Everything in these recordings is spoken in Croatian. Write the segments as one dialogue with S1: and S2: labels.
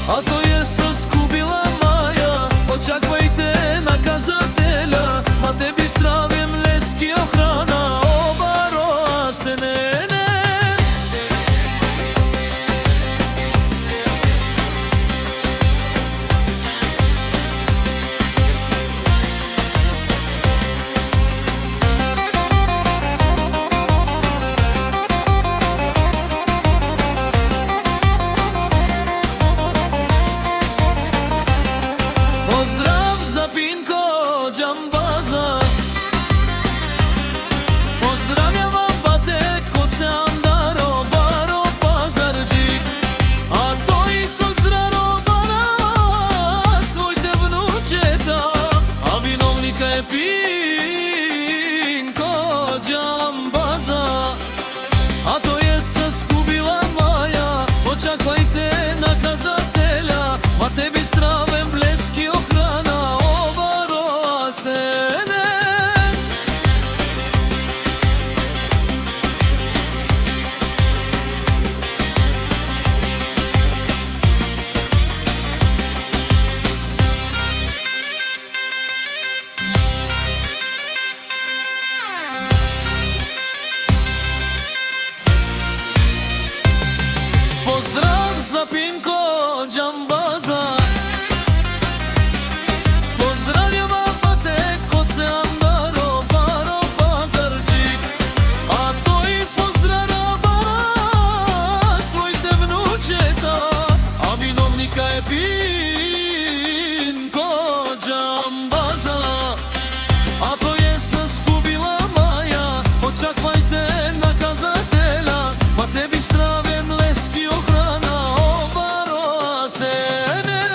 S1: a to je saskubila Maja. Očakvajte nakazatelja, ma tebi stravim leski ochrana, obaro se ne. Pozdrav za Pinko Džambaza, pozdravljam vam bate Kocean Daro, Baro Pazarđik, a to i Kozraro Bara, svojte vnučeta, a vinovnika je Pinko Džambaza, a to je saskubila Maja. Očakvajte nakazatelja, ma tebi stravem bleski ochrana, obaro se ne. Pozdrav za Pinko Džambaza, pozdravljam vam bate Kocean Daro, Baro Pazarđik, a to i pozdrara Bara, svojte vnučeta, a vinovnika je Pinko Džambaza, a to je saskubila Maja. Očakvajte nakazatelja, ma tebi stravim leski ochrana, obaro se ne.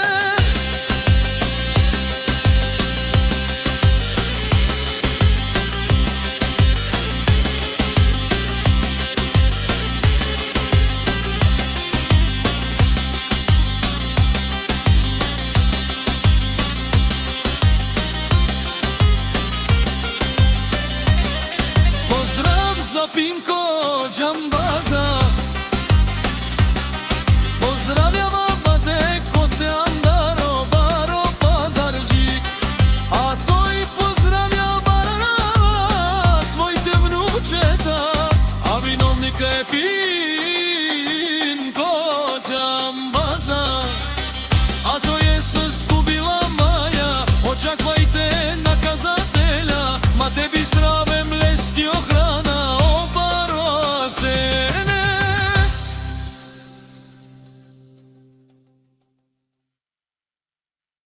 S1: Pozdrav za Pinko Džambaza, pozdravljam vam bate Kocean Daro, Baro Pazarđik, a to i pozdravlja Bara, svojte vnučeta, a vinovnika je Pinko